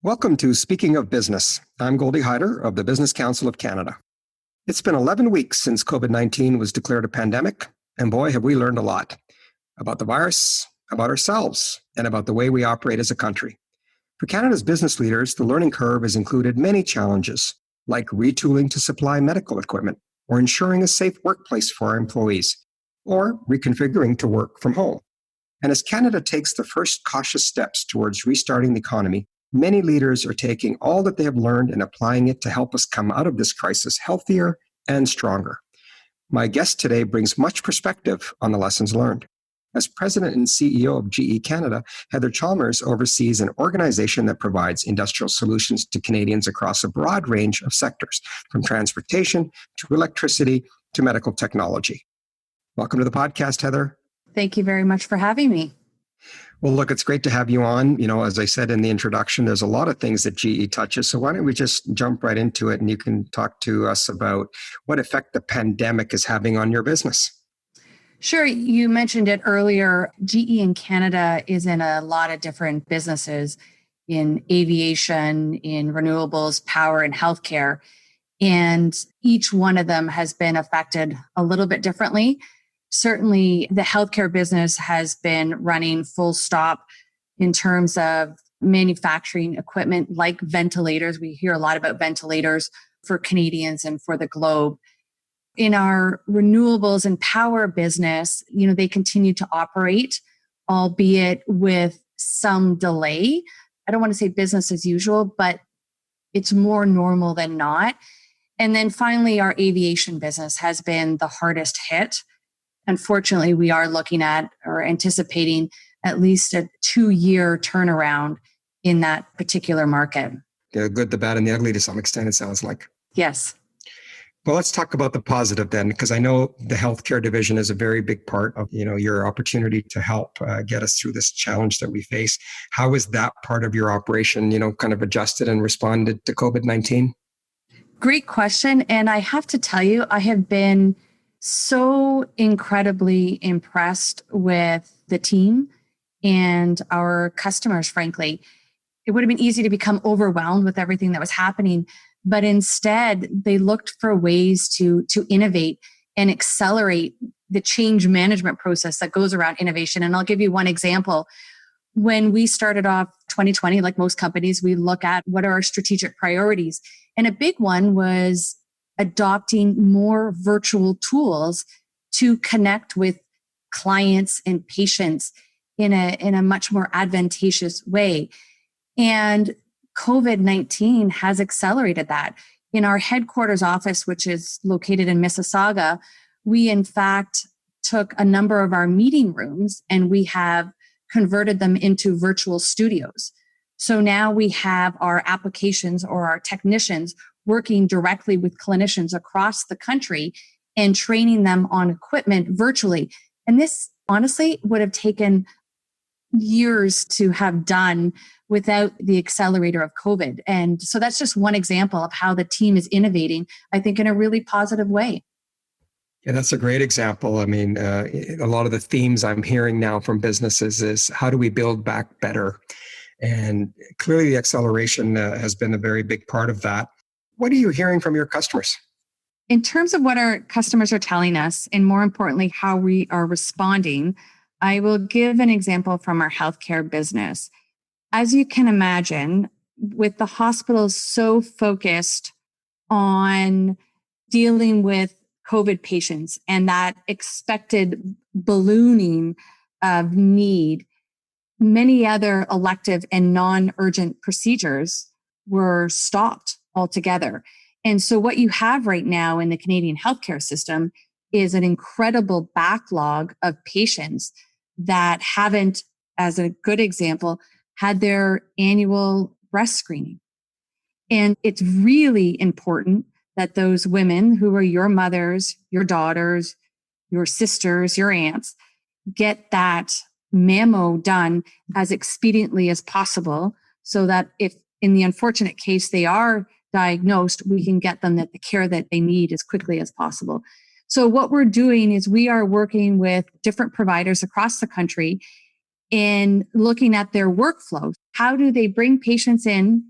Welcome to Speaking of Business. I'm Goldie Hyder of the Business Council of Canada. It's been 11 weeks since COVID-19 was declared a pandemic, and boy, have we learned a lot about the virus, about ourselves, and about the way we operate as a country. For Canada's business leaders, the learning curve has included many challenges, like retooling to supply medical equipment, or ensuring a safe workplace for our employees, or reconfiguring to work from home. And as Canada takes the first cautious steps towards restarting the economy, many leaders are taking all that they have learned and applying it to help us come out of this crisis healthier and stronger. My guest today brings much perspective on the lessons learned. As President and CEO of GE Canada, Heather Chalmers oversees an organization that provides industrial solutions to Canadians across a broad range of sectors, from transportation to electricity to medical technology. Welcome to the podcast, Heather. Thank you very much for having me. Well, look, it's great to have you on. You know, as I said in the introduction, there's a lot of things that GE touches. So why don't we just jump right into it and you can talk to us about what effect the pandemic is having on your business. Sure. You mentioned it earlier. GE in Canada is in a lot of different businesses in aviation, in renewables, power, and healthcare. And each one of them has been affected a little bit differently. Certainly, the healthcare business has been running full stop in terms of manufacturing equipment like ventilators. We hear a lot about ventilators for Canadians and for the globe. In our renewables and power business, they continue to operate, albeit with some delay. I don't want to say business as usual, but it's more normal than not. And then finally, our aviation business has been the hardest hit. Unfortunately, we are looking at or anticipating at least a 2-year turnaround in that particular market. The good, the bad, and the ugly to some extent, it sounds like. Yes. Well, let's talk about the positive then, because I know the healthcare division is a very big part of, your opportunity to help get us through this challenge that we face. How is that part of your operation, kind of adjusted and responded to COVID-19? Great question. And I have to tell you, I have been so incredibly impressed with the team and our customers, frankly. It would have been easy to become overwhelmed with everything that was happening, but instead they looked for ways to innovate and accelerate the change management process that goes around innovation. And I'll give you one example. When we started off 2020, like most companies, we look at what are our strategic priorities. And a big one was adopting more virtual tools to connect with clients and patients in a much more advantageous way. And COVID-19 has accelerated that. In our headquarters office, which is located in Mississauga, we in fact took a number of our meeting rooms and we have converted them into virtual studios. So now we have our applications or our technicians working directly with clinicians across the country and training them on equipment virtually. And this honestly would have taken years to have done without the accelerator of COVID. And so that's just one example of how the team is innovating, I think, in a really positive way. Yeah, that's a great example. I mean, a lot of the themes I'm hearing now from businesses is how do we build back better? And clearly the acceleration has been a very big part of that. What are you hearing from your customers? In terms of what our customers are telling us, and more importantly, how we are responding, I will give an example from our healthcare business. As you can imagine, with the hospitals so focused on dealing with COVID patients and that expected ballooning of need, many other elective and non-urgent procedures were stopped altogether. And so what you have right now in the Canadian healthcare system is an incredible backlog of patients that haven't, as a good example, had their annual breast screening. And it's really important that those women who are your mothers, your daughters, your sisters, your aunts, get that mammo done as expediently as possible so that if in the unfortunate case they are diagnosed, we can get them the care that they need as quickly as possible. So what we're doing is we are working with different providers across the country in looking at their workflow. How do they bring patients in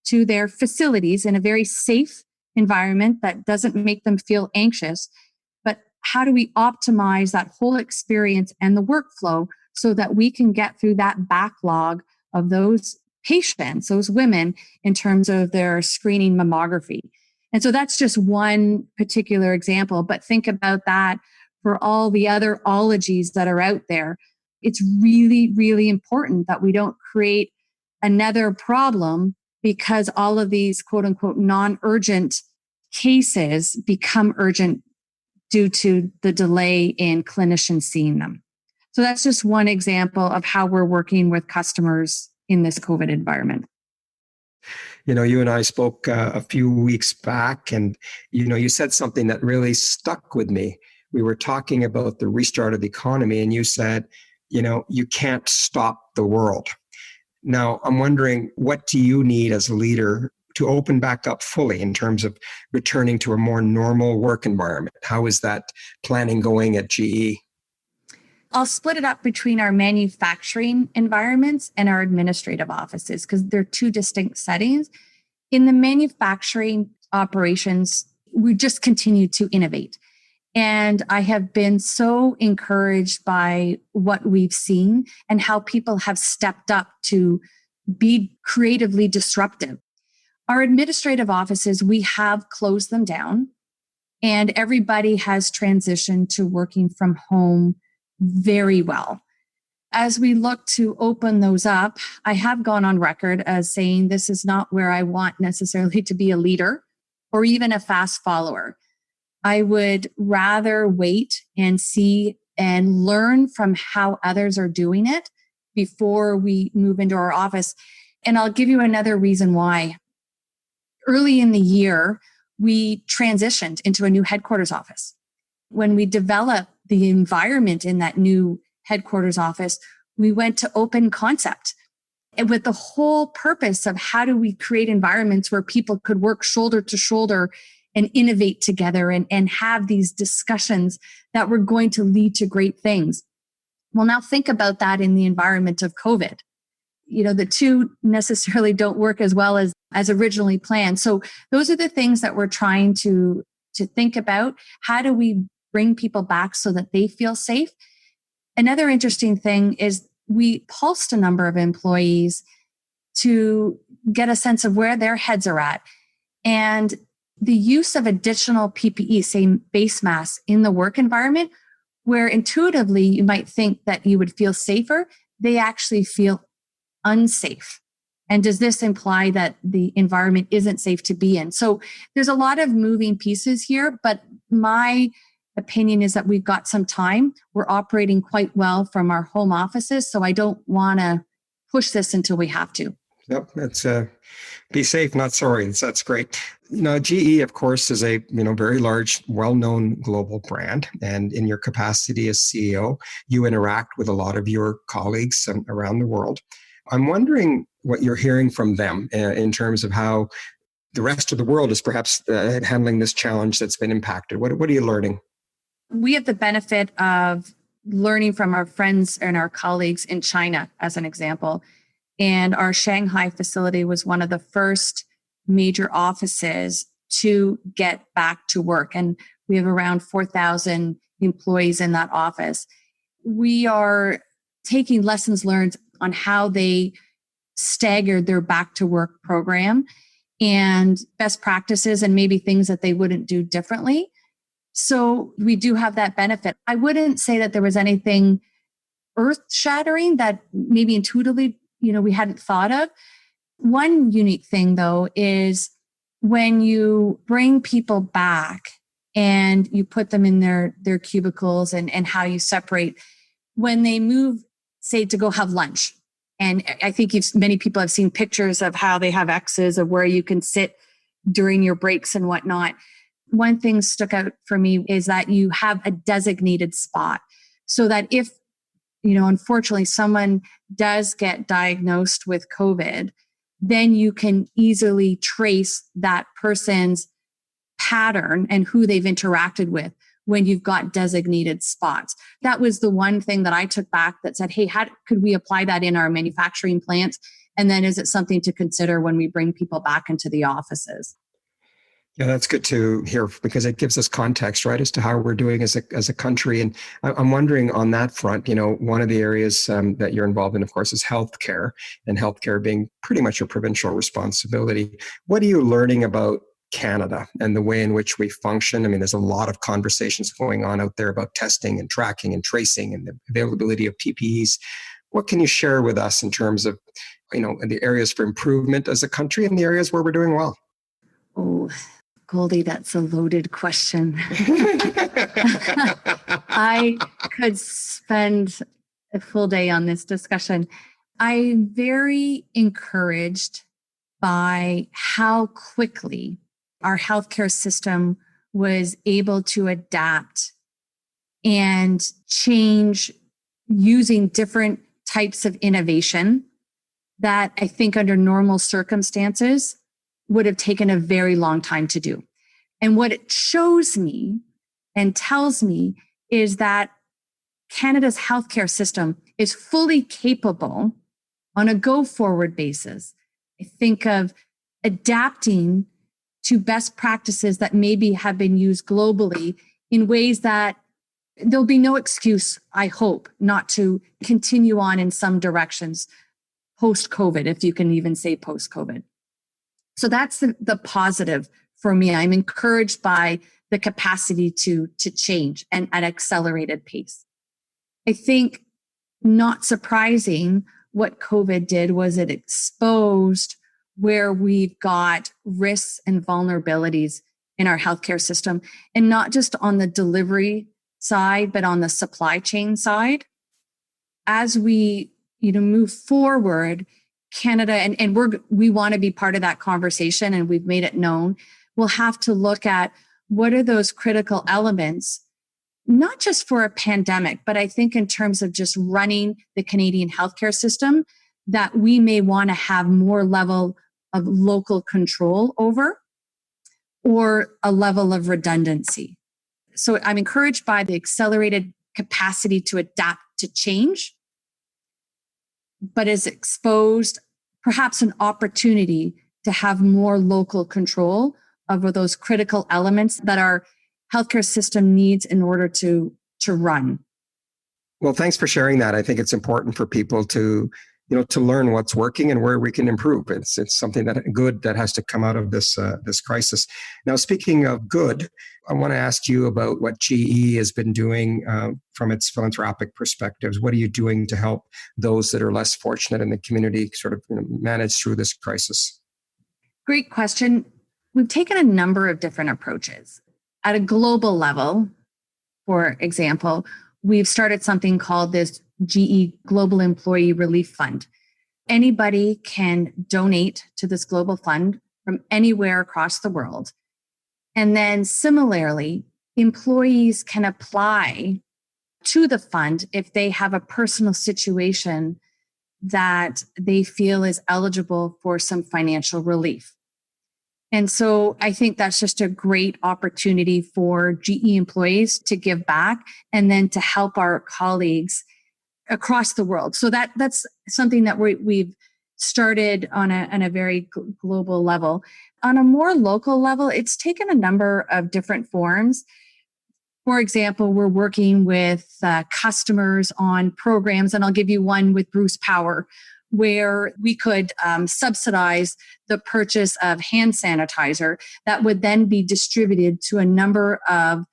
to their facilities in a very safe environment that doesn't make them feel anxious. But how do we optimize that whole experience and the workflow so that we can get through that backlog of those patients, those women, in terms of their screening mammography? And so that's just one particular example, but think about that for all the other ologies that are out there. It's really, really important that we don't create another problem because all of these quote unquote non-urgent cases become urgent due to the delay in clinicians seeing them. So that's just one example of how we're working with customers in this COVID environment. You and I spoke a few weeks back, and you said something that really stuck with me. We were talking about the restart of the economy, and you said, you can't stop the world. Now, I'm wondering, what do you need as a leader to open back up fully in terms of returning to a more normal work environment? How is that planning going at GE? I'll split it up between our manufacturing environments and our administrative offices because they're two distinct settings. In the manufacturing operations, we just continue to innovate. And I have been so encouraged by what we've seen and how people have stepped up to be creatively disruptive. Our administrative offices, we have closed them down, and everybody has transitioned to working from home very well. As we look to open those up, I have gone on record as saying this is not where I want necessarily to be a leader or even a fast follower. I would rather wait and see and learn from how others are doing it before we move into our office. And I'll give you another reason why. Early in the year, we transitioned into a new headquarters office. When we developed the environment in that new headquarters office, we went to open concept, and with the whole purpose of how do we create environments where people could work shoulder to shoulder and innovate together and have these discussions that were going to lead to great things. Well, now think about that in the environment of COVID. The two necessarily don't work as well as originally planned. So those are the things that we're trying to think about. How do we bring people back so that they feel safe? Another interesting thing is we pulsed a number of employees to get a sense of where their heads are at. And the use of additional PPE, say face masks in the work environment, where intuitively you might think that you would feel safer, they actually feel unsafe. And does this imply that the environment isn't safe to be in? So there's a lot of moving pieces here, but my opinion is that we've got some time. We're operating quite well from our home offices, so I don't want to push this until we have to. Yep, that's be safe, not sorry. That's great. GE, of course, is a very large, well-known global brand, and in your capacity as CEO, you interact with a lot of your colleagues around the world. I'm wondering what you're hearing from them in terms of how the rest of the world is perhaps handling this challenge that's been impacted. What are you learning? We have the benefit of learning from our friends and our colleagues in China, as an example. And our Shanghai facility was one of the first major offices to get back to work. And we have around 4,000 employees in that office. We are taking lessons learned on how they staggered their back to work program and best practices and maybe things that they wouldn't do differently. So we do have that benefit. I wouldn't say that there was anything earth-shattering that maybe intuitively, we hadn't thought of. One unique thing, though, is when you bring people back and you put them in their cubicles and how you separate, when they move, say, to go have lunch. And I think many people have seen pictures of how they have X's of where you can sit during your breaks and whatnot. One thing stuck out for me is that you have a designated spot so that if, unfortunately, someone does get diagnosed with COVID, then you can easily trace that person's pattern and who they've interacted with when you've got designated spots. That was the one thing that I took back that said, hey, how could we apply that in our manufacturing plants? And then is it something to consider when we bring people back into the offices? Yeah, that's good to hear because it gives us context, right, as to how we're doing as a country. And I'm wondering on that front, one of the areas that you're involved in, of course, is healthcare, and healthcare being pretty much a provincial responsibility. What are you learning about Canada and the way in which we function? I mean, there's a lot of conversations going on out there about testing and tracking and tracing and the availability of PPEs. What can you share with us in terms of, the areas for improvement as a country and the areas where we're doing well? Oh, Goldie, that's a loaded question. I could spend a full day on this discussion. I'm very encouraged by how quickly our healthcare system was able to adapt and change using different types of innovation that I think under normal circumstances would have taken a very long time to do. And what it shows me and tells me is that Canada's healthcare system is fully capable on a go forward basis. I think of adapting to best practices that maybe have been used globally in ways that there'll be no excuse, I hope, not to continue on in some directions post-COVID, if you can even say post-COVID. So that's the positive for me. I'm encouraged by the capacity to change and at accelerated pace. I think not surprising what COVID did was it exposed where we've got risks and vulnerabilities in our healthcare system, and not just on the delivery side, but on the supply chain side. As we move forward, Canada, and we want to be part of that conversation, and we've made it known, we'll have to look at what are those critical elements, not just for a pandemic, but I think in terms of just running the Canadian healthcare system, that we may want to have more level of local control over or a level of redundancy. So I'm encouraged by the accelerated capacity to adapt to change, but is exposed perhaps an opportunity to have more local control over those critical elements that our healthcare system needs in order to run. Well, thanks for sharing that. I think it's important for people to learn what's working and where we can improve. It's something that has to come out of this crisis. Now, speaking of good, I want to ask you about what GE has been doing from its philanthropic perspectives. What are you doing to help those that are less fortunate in the community sort of manage through this crisis? Great question. We've taken a number of different approaches. At a global level, for example, we've started something called this GE Global Employee Relief Fund. Anybody can donate to this global fund from anywhere across the world. And then similarly, employees can apply to the fund if they have a personal situation that they feel is eligible for some financial relief. And so I think that's just a great opportunity for GE employees to give back and then to help our colleagues across the world. So that's something that we've started on a very global level. On a more local level, it's taken a number of different forms. For example, we're working with customers on programs, and I'll give you one with Bruce Power, where we could subsidize the purchase of hand sanitizer that would then be distributed to a number of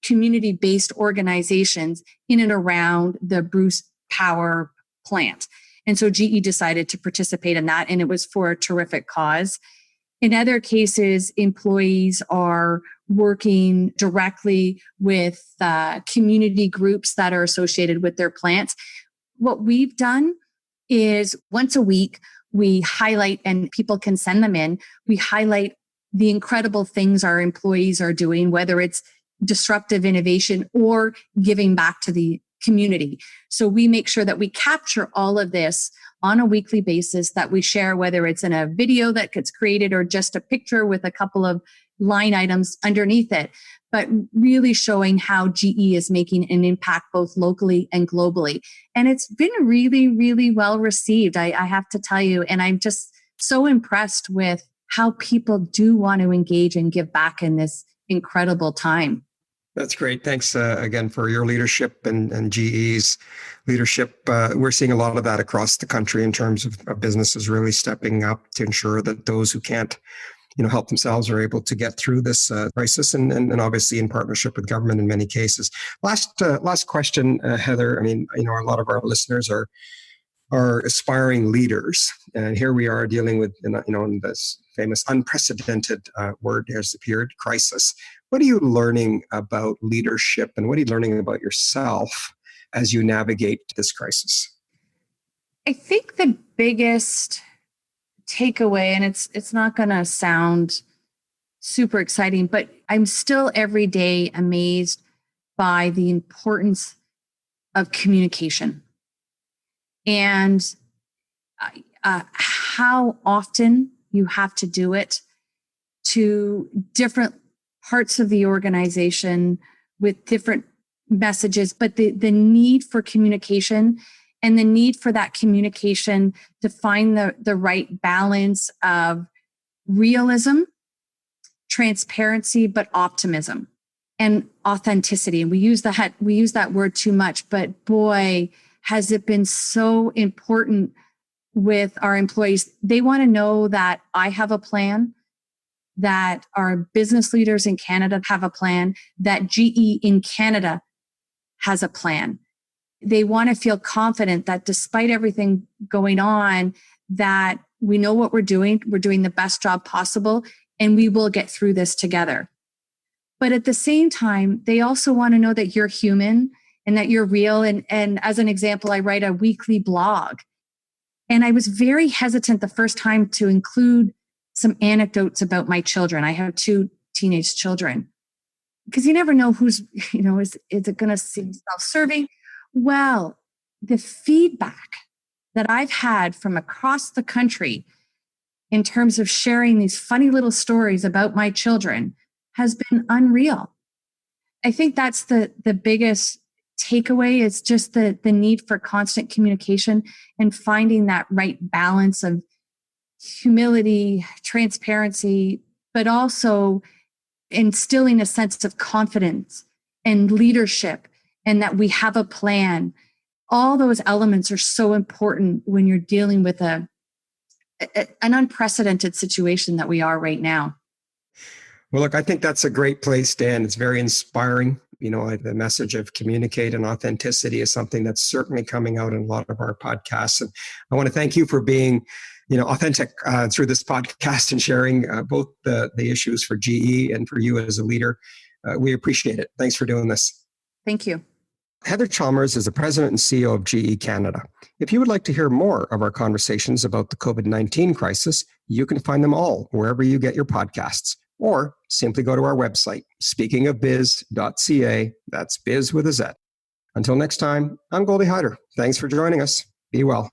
community-based organizations in and around the Bruce Power plant. And so GE decided to participate in that, and it was for a terrific cause. In other cases, employees are working directly with community groups that are associated with their plants. What we've done is once a week, we highlight, and people can send them in, we highlight the incredible things our employees are doing, whether it's disruptive innovation or giving back to the community. So we make sure that we capture all of this on a weekly basis, that we share, whether it's in a video that gets created or just a picture with a couple of line items underneath it. but really showing how GE is making an impact both locally and globally. And it's been really, really well received, I have to tell you. And I'm just so impressed with how people do want to engage and give back in this incredible time. That's great. Thanks again for your leadership and GE's leadership. We're seeing a lot of that across the country in terms of businesses really stepping up to ensure that those who can't, help themselves are able to get through this crisis, and obviously in partnership with government in many cases. Last question, Heather. I mean, a lot of our listeners are aspiring leaders, and here we are dealing with, in this famous unprecedented word has appeared, crisis. What are you learning about leadership, and what are you learning about yourself as you navigate this crisis? I think the biggest takeaway, and it's not going to sound super exciting, but I'm still every day amazed by the importance of communication and how often you have to do it to different parts of the organization with different messages, but the need for communication and the need for that communication to find the right balance of realism, transparency, but optimism and authenticity. And we use that word too much, but boy, has it been so important with our employees. They want to know that I have a plan, that our business leaders in Canada have a plan, that GE in Canada has a plan. They want to feel confident that despite everything going on, that we know what we're doing the best job possible, and we will get through this together. But at the same time, they also want to know that you're human and that you're real. And as an example, I write a weekly blog. And I was very hesitant the first time to include some anecdotes about my children. I have 2 teenage children. Because you never know who's, is it going to seem self-serving? Well, the feedback that I've had from across the country in terms of sharing these funny little stories about my children has been unreal. I think that's the biggest takeaway is just the need for constant communication and finding that right balance of humility, transparency, but also instilling a sense of confidence and leadership and that we have a plan. All those elements are so important when you're dealing with an unprecedented situation that we are right now. Well, look, I think that's a great place to end. It's very inspiring. The message of communicate and authenticity is something that's certainly coming out in a lot of our podcasts. And I want to thank you for being, authentic through this podcast and sharing both the issues for GE and for you as a leader. We appreciate it. Thanks for doing this. Thank you. Heather Chalmers is the president and CEO of GE Canada. If you would like to hear more of our conversations about the COVID-19 crisis, you can find them all wherever you get your podcasts, or simply go to our website, speakingofbiz.ca. That's biz with a Z. Until next time, I'm Goldie Hyder. Thanks for joining us. Be well.